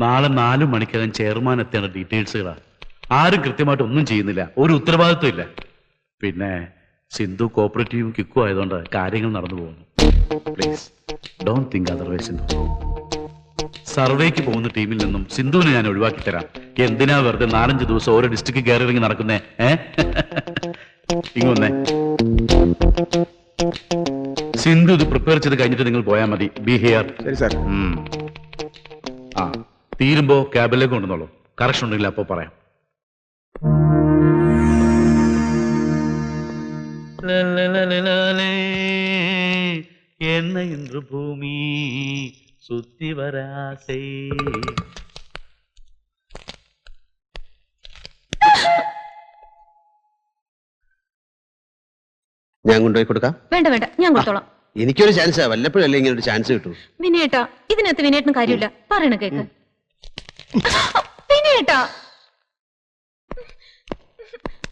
നാളെ 4 മണിക്കകം ചെയർമാൻ എത്തേണ്ട ഡീറ്റെയിൽസുകളാ. ആരും കൃത്യമായിട്ട് ഒന്നും ചെയ്യുന്നില്ല, ഒരു ഉത്തരവാദിത്വം ഇല്ല. പിന്നെ സിന്ധു കോപ്പറേറ്റീവും കിക്കും ആയതുകൊണ്ട് കാര്യങ്ങൾ നടന്നു പോകുന്നു. Please don't think otherwise. Sindhu സർവേക്ക് പോകുന്ന ടീമിൽ നിന്നും സിന്ധുവിനെ ഞാൻ ഒഴിവാക്കി തരാം. എന്തിനാ വെറുതെ 4-5 ദിവസം ഓരോ ഡിസ്ട്രിക്ട് കയറി ഇറങ്ങി നടക്കുന്നേ? ഇങ്ങൊന്നേ, സിന്ധു ഇത് പ്രിപ്പയർ ചെയ്ത് കഴിഞ്ഞിട്ട് നിങ്ങൾ പോയാൽ മതി. B here. ശരി സാർ. ആ, തീരുമ്പോ ക്യാബിലേക്ക് കൊണ്ടുവന്നോളൂ. കറക്ഷൻ ഉണ്ടെങ്കിൽ അപ്പോ പറയാം. என்ன இன்று பூமி சுத்தி வராசை. ഞാൻ കൊണ്ടുപോയി കൊടുക്കാം. വേണ്ട വേണ്ട, ഞാൻ കൊടുത്തോളാം. എനിക്കൊരു ചാൻസാ, വല്ലപ്പോഴല്ലേ ഇങ്ങനെ ഒരു ചാൻസ് കിട്ടൂ. വിനയേട്ടാ, ഇതിനകത്ത് വിനയേട്ടന് കാര്യമില്ല. പറയണ കേക്ക്. വിനയേട്ടാ,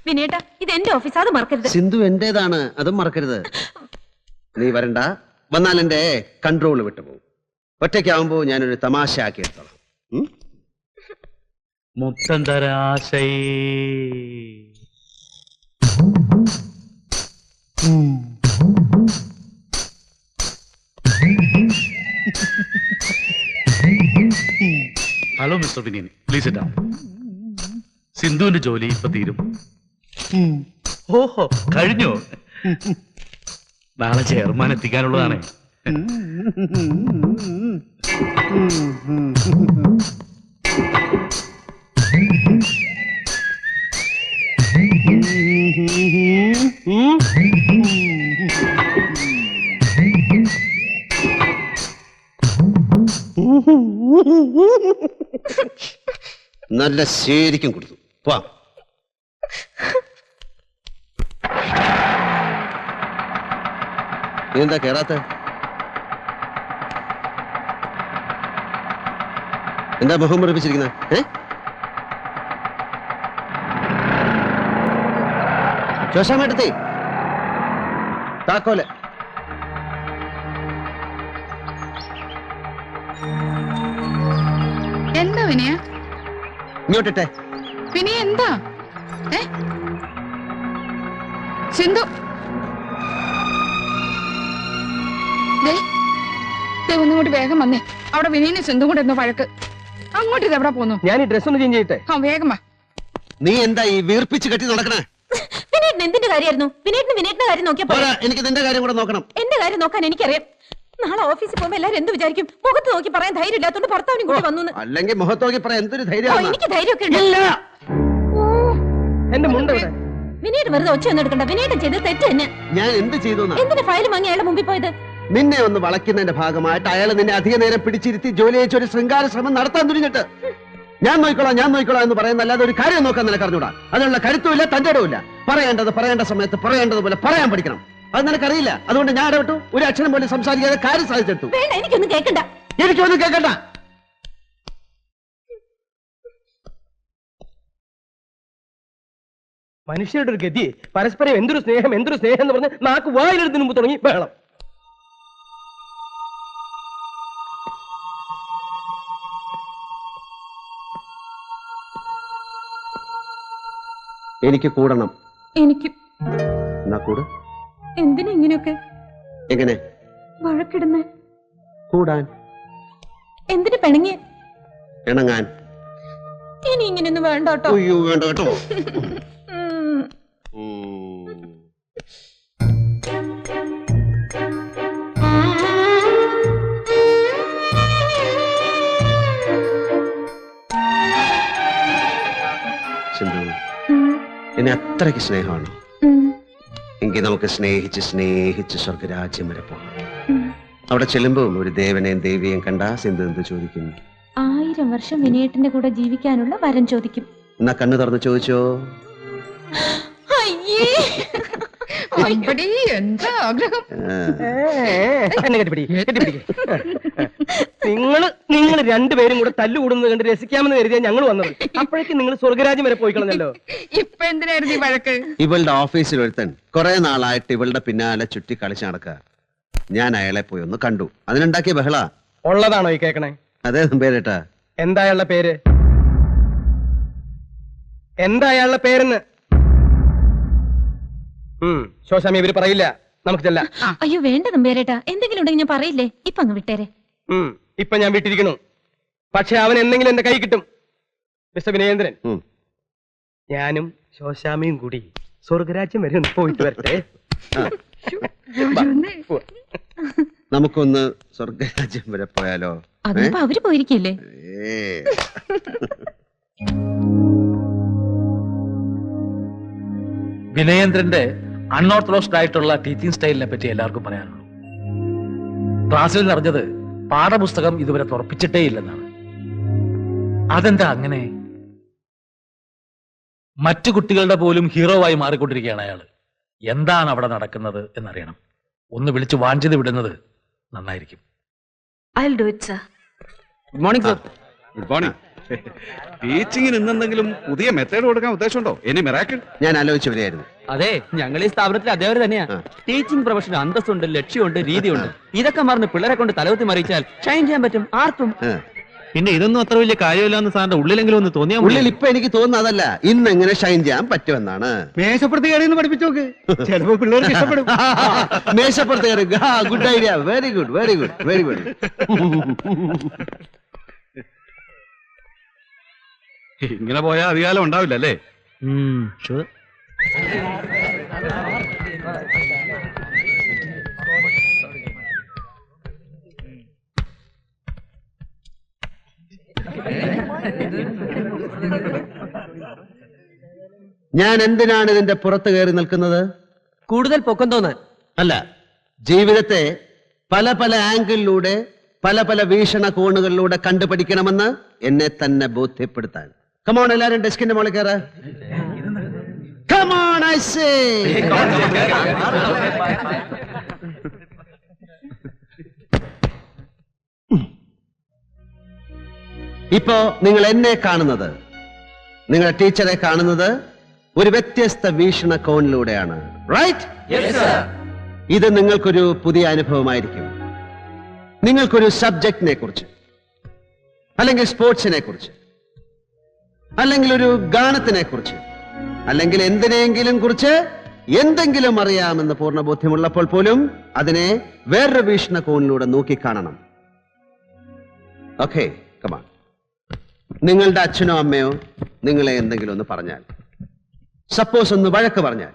വിനയേട്ടാ, ഇത് എന്റെ ഓഫീസ്, അത് മറക്കരുത്. സിന്ധു എന്റേതാണ്, അതും മറക്കരുത്. നീ വരണ്ട, വന്നാൽ എന്റെ കൺട്രോൾ വിട്ടുപോകും. ഒറ്റയ്ക്കാവുമ്പോ ഞാനൊരു തമാശ ആക്കി എടുത്തോളാം. മുത്തന്തരാശൈ. ഹലോ മിസ്റ്റർ വിനീൻ, പ്ലീസ് ഇറ്റ് ഡൗൺ. സിന്ധുവിന്റെ ജോലി ഇപ്പൊ തീരും. ഓഹോ, കഴിഞ്ഞോ? നാളെ ചെയർമാൻ എത്തിക്കാനുള്ളതാണ്. നല്ല ശരിക്കും കൊടുത്തു. വാ. എന്താ കേറാത്ത? എന്താ മുഖം മുറിപ്പിച്ചിരിക്കുന്നത്? ശോശാമേട്ടത്തി, താക്കോല്. എന്താ വിനയ? ഇങ്ങോട്ടിട്ടെ. വിനയ എന്താ? സിന്ധു, ഒന്നുകൂടി വേഗം വന്നേ. അവിടെ വിനീനെ സിന്ധു കൂടെ എന്തോ വഴക്ക്. അങ്ങോട്ട് ഇത് എവിടെ പോന്നു? ഞാൻ ഈ ഡ്രസ് ഒന്ന് ചേഞ്ച് ചെയ്യട്ടെ. ആ, വേഗം വാ. നീ എന്താ ഈ വീർപ്പിച്ച് കെട്ടി നടക്കണേ? വിനേട്ടൻ എന്തിന്റെ കാര്യമായിരുന്നു? വിനേട്ടന്റെ കാര്യം നോക്കിയപ്പോ എനിക്ക് നിന്റെ കാര്യം കൂടെ നോക്കണം. എന്റെ കാര്യം നോക്കാൻ എനിക്കറിയാം. നാളെ ഓഫീസിൽ പോകുമ്പോ എല്ലാരും എന്ത് വിചാരിക്കും? മുഖത്ത് നോക്കി പറയാൻ ധൈര്യം ഇല്ലാത്തോണ്ട് ഭർത്താവിനും കൂടി വന്നു. അല്ലെങ്കിൽ മുഖത്ത് നോക്കി പറയാൻ എന്തൊരു ധൈര്യം? എനിക്ക് ധൈര്യമൊക്കെ ഉണ്ട്. എന്റെ മുണ്ട് വിനേട്ട് വെറുതെ ഒച്ച ഒന്നും എടുക്കണ്ട. വിനേട്ടൻ ചെയ്ത് തെറ്റ് തന്നെ. ഞാൻ എന്ത് ചെയ്തു? എന്തിന്റെ ഫയൽ വാങ്ങി അയാളുടെ മുമ്പിൽ പോയത്? നിന്നെ ഒന്ന് വളയ്ക്കുന്നതിന്റെ ഭാഗമായിട്ട് അയാൾ നിന്നെ അധിക നേരം പിടിച്ചിരുത്തി ജോലി അയച്ച ഒരു ശൃംഗാര ശ്രമം നടത്താൻ തുനിഞ്ഞിട്ട് ഞാൻ നോക്കിക്കോളാം എന്ന് പറയുന്നല്ലാതെ ഒരു കാര്യം നോക്കാൻ നിനക്ക് അറിഞ്ഞൂടാ. അതിനുള്ള കരുത്തുമില്ല, തന്റെ ഇടവുമില്ല. പറയേണ്ട സമയത്ത് പറയേണ്ടതുപോലെ പറയാൻ പഠിക്കണം. അത് നിനക്കറിയില്ല. അതുകൊണ്ട് ഞാൻ ഇടപെട്ടു. ഒരു അക്ഷരം പോലും സംസാരിക്കാതെ കാര്യം സാധിച്ചെടുത്തു. എനിക്കൊന്നും കേൾക്കണ്ട. മനുഷ്യരുടെ ഒരു ഗതി. പരസ്പരം എന്തൊരു സ്നേഹം എന്ന് പറഞ്ഞ് നാക്ക് വായിലെടുത്തിന് മുമ്പ് തുടങ്ങി ബഹളം. എനിക്ക് കൂടണം. എനിക്ക് കൂട്. എന്തിനാ ഇങ്ങനെയൊക്കെ? എങ്ങനെ വഴക്കിടുന്നേ? കൂടാൻ. എന്തിനു പിണങ്ങി? ഇണങ്ങാൻ. ഇനി ഇങ്ങനെയൊന്നും വേണ്ട കേട്ടോ. അയ്യോ, വേണ്ട കേട്ടോ. എന്നെ അത്രയ്ക്ക് സ്നേഹമാണ് എങ്കിൽ നമുക്ക് സ്നേഹിച്ച് സ്വർഗരാജ്യം വരെ പോകാം. അവിടെ ചെല്ലുമ്പോ ഒരു ദേവനെയും ദേവിയെയും കണ്ടാ സിന്ധു എന്ത് ചോദിക്കും? 1000 വർഷം വിനയേട്ടന്റെ കൂടെ ജീവിക്കാനുള്ള വരം ചോദിക്കും. എന്നാ കണ്ണു തുറന്ന് ചോദിച്ചോ. അമ്പടി എന്താ ആഗ്രഹം. എന്നെ കെട്ടിപ്പിടി. നിങ്ങൾ രണ്ടുപേരും കൂടെ തല്ലുകൂടുന്നത് കണ്ട് രസിക്കാമെന്ന് കരുതിയാ ഞങ്ങൾ വന്നത്. അപ്പോഴേക്കും നിങ്ങൾ സ്വർഗരാജ്യം വരെ പോയി കളഞ്ഞല്ലോ. ഇപ്പൊ എന്തിനായിരുന്നു ഈ വഴക്ക്? ഇവളുടെ ഓഫീസിൽ ഒരുത്തൻ കുറെ നാളായിട്ട് ഇവളുടെ പിന്നാലെ ചുറ്റി കളിച്ചു നടക്കുക. ഞാൻ അയാളെ പോയി ഒന്ന് കണ്ടു. അതിനുണ്ടാക്കിയ ബഹള. ഉള്ളതാണോ ഈ കേക്കണേ? അതേ പേരേട്ടാ. എന്താ അയാളുടെ പേര്? എന്താ അയാളുടെ പേരെന്ന്? ശോശാമി ഇവര് പറയില്ല. നമുക്ക് ചെല്ലാം. അയ്യോ വേണ്ട നമ്പേരേട്ടാ, എന്തെങ്കിലും ഉണ്ടെങ്കിൽ ഞാൻ പറയില്ലേ. ഇപ്പൊ അങ്ങ് വിട്ടേരെ. ഇപ്പൊ ഞാൻ വിട്ടിരിക്കണു. പക്ഷെ അവൻ എന്തെങ്കിലും എന്റെ കൈ കിട്ടും. മിസ്റ്റർ വിനയേന്ദ്രൻ, ഞാനും ശോശാമിയും കൂടി സ്വർഗരാജ്യം വരെ ഒന്ന് പോയിട്ട് വരട്ടെ. നമുക്കൊന്ന് സ്വർഗരാജ്യം വരെ പോയാലോ? അതിപ്പോ അവര് പോയിരിക്കില്ലേ? വിനയേന്ദ്രന്റെ അൺഓർത്തഡോക്സ്ഡ് ആയിട്ടുള്ള ടീച്ചിങ് സ്റ്റൈലിനെ പറ്റി എല്ലാവർക്കും പറയാനുള്ളൂ. ക്ലാസ്സിൽ നിറഞ്ഞത് പാഠപുസ്തകം ഇതുവരെ തുറപ്പിച്ചിട്ടേ ഇല്ലെന്നാണ്. അതെന്താ അങ്ങനെ? മറ്റു കുട്ടികളുടെ പോലും ഹീറോവായി മാറിക്കൊണ്ടിരിക്കുകയാണ് അയാള്. എന്താണ് അവിടെ നടക്കുന്നത് എന്നറിയണം. ഒന്ന് വിളിച്ച് വാഞ്ചിത് വിടുന്നത് നന്നായിരിക്കും. I'll do it, sir. Good morning sir. Good morning. ടീച്ചിങ്ങിന് ഇന്നെന്തെങ്കിലും പുതിയ മെത്തേഡ് കൊടുക്കാൻ ഉദ്ദേശമുണ്ടോ? ഇനി മിറാക്കിൾ ഞാൻ ആലോചിച്ചു വരികയായിരുന്നു. അതെ, ഞങ്ങൾ ഈ സ്ഥാപനത്തിൽ അതേവരെ തന്നെയാ. ടീച്ചിങ് പ്രൊഫഷന് അന്തസ്സുണ്ട്, ലക്ഷ്യമുണ്ട്, രീതിയുണ്ട്. ഇതൊക്കെ മറന്ന് പിള്ളേരെ കൊണ്ട് തലവത്തി മറിയിച്ചാൽ ഷൈൻ ചെയ്യാൻ പറ്റും ആർക്കും. പിന്നെ ഇതൊന്നും അത്ര വലിയ കാര്യമില്ലാന്ന് സാറിന്റെ ഉള്ളിലെങ്കിലും ഒന്ന് തോന്നിയാ ഉള്ളിൽ ഇപ്പൊ എനിക്ക് തോന്നുന്നത് അതല്ല, ഇന്ന് എങ്ങനെ ഷൈൻ ചെയ്യാൻ പറ്റുമെന്നാണ്. മേശപ്പുറത്ത് കയറി പഠിപ്പിച്ചു നോക്ക്. ചിലപ്പോ പിള്ളേർക്ക് ഇഷ്ടപ്പെടും. മേശപ്പുറത്ത് കയറി. Good idea. Very good, very good, very good. ഇങ്ങനെ പോയാൽ അധികാലം ഉണ്ടാവില്ല അല്ലേ? ഞാൻ എന്തിനാണ് ഇതിന്റെ പുറത്ത് കയറി നിൽക്കുന്നത്? കൂടുതൽ പൊക്കം തോന്നാൻ അല്ല, ജീവിതത്തെ പല പല ആംഗിളിലൂടെ പല പല വീക്ഷണകോണുകളിലൂടെ കണ്ടുപഠിക്കണമെന്ന് എന്നെ തന്നെ ബോധ്യപ്പെടുത്താൻ. കമോൺ, എല്ലാരും ഡെസ്കിന്റെ മുകളിൽ കയറ. Come on I say. ഇപ്പോ നിങ്ങൾ എന്നെ കാണുന്നത്, നിങ്ങളുടെ ടീച്ചറെ കാണുന്നത് ഒരു വ്യത്യസ്ത വീക്ഷണകോണിലൂടെയാണ്. റൈറ്റ്? ഇത് നിങ്ങൾക്കൊരു പുതിയ അനുഭവമായിരിക്കും. നിങ്ങൾക്കൊരു സബ്ജക്റ്റിനെ കുറിച്ച്, അല്ലെങ്കിൽ സ്പോർട്സിനെ കുറിച്ച്, അല്ലെങ്കിൽ ഒരു ഗാനത്തിനെ കുറിച്ച്, അല്ലെങ്കിൽ എന്തിനെങ്കിലും കുറിച്ച് എന്തെങ്കിലും അറിയാമെന്ന് പൂർണ്ണ ബോധ്യമുള്ളപ്പോൾ പോലും അതിനെ വേറൊരു വീക്ഷണകോണിലൂടെ നോക്കിക്കാണണം. Okay, come on. നിങ്ങളുടെ അച്ഛനോ അമ്മയോ നിങ്ങളെ എന്തെങ്കിലും ഒന്ന് പറഞ്ഞാൽ, സപ്പോസ് ഒന്ന് വഴക്ക് പറഞ്ഞാൽ,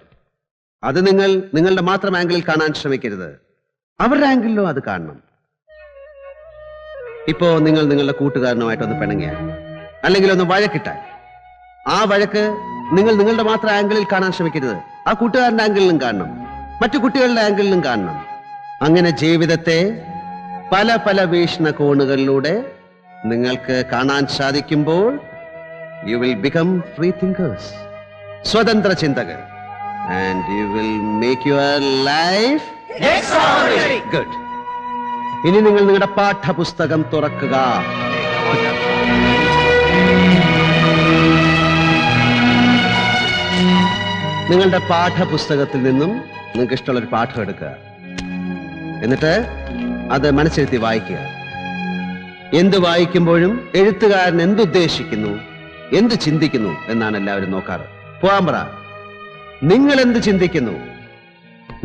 അത് നിങ്ങൾ നിങ്ങളുടെ മാത്രം ആംഗിളിൽ കാണാൻ ശ്രമിക്കരുത്. അവരുടെ ആംഗിളിലോ അത് കാണണം. ഇപ്പോ നിങ്ങൾ നിങ്ങളുടെ കൂട്ടുകാരനുമായിട്ടൊന്ന് പിണങ്ങിയാൽ, അല്ലെങ്കിൽ ഒന്ന് വഴക്കിട്ടാൽ, ആ വഴക്ക് നിങ്ങൾ നിങ്ങളുടെ മാത്രം ആംഗിളിൽ കാണാൻ ശ്രമിക്കരുത്. ആ കൂട്ടുകാരന്റെ ആംഗിളിലും കാണണം, മറ്റു കുട്ടികളുടെ ആംഗിളിലും കാണണം. അങ്ങനെ ജീവിതത്തെ പല പല വീക്ഷണകോണുകളിലൂടെ നിങ്ങൾക്ക് കാണാൻ സാധിക്കുമ്പോൾ you will become free thinkers, സ്വതന്ത്ര ചിന്തകർ, and you will make your life good. ഇനി നിങ്ങൾ നിങ്ങളുടെ പാഠപുസ്തകം തുറക്കുക. നിങ്ങളുടെ പാഠപുസ്തകത്തിൽ നിന്നും നിങ്ങൾക്ക് ഇഷ്ടമുള്ള ഒരു പാഠം എടുക്കുക. എന്നിട്ട് അത് മനസ്സിരുത്തി വായിക്കുക. എന്ത് വായിക്കുമ്പോഴും എഴുത്തുകാരൻ എന്തുദ്ദേശിക്കുന്നു, എന്ത് ചിന്തിക്കുന്നു എന്നാണ് എല്ലാവരും നോക്കാറ്. പോകാൻ പറ. നിങ്ങൾ എന്ത് ചിന്തിക്കുന്നു,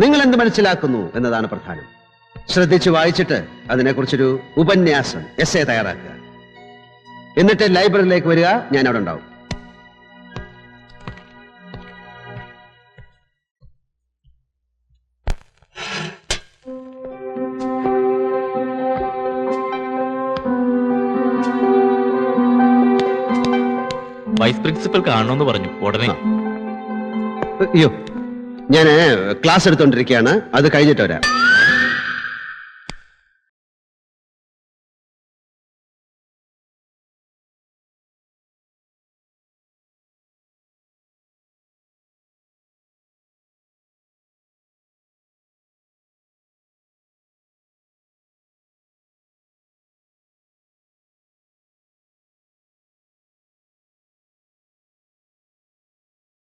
നിങ്ങൾ എന്ത് മനസ്സിലാക്കുന്നു എന്നതാണ് പ്രധാനം. ശ്രദ്ധിച്ച് വായിച്ചിട്ട് അതിനെക്കുറിച്ചൊരു ഉപന്യാസം, എസ്സേ തയ്യാറാക്കുക. എന്നിട്ട് ലൈബ്രറിയിലേക്ക് വരിക. ഞാൻ അവിടെ ഉണ്ടാവും. വൈസ് പ്രിൻസിപ്പൽ കാണണമെന്ന് പറഞ്ഞു ഉടനെ. അയ്യോ, ഞാൻ ക്ലാസ് എടുത്തോണ്ടിരിക്കുകയാണ്, അത് കഴിഞ്ഞിട്ട് വരാം.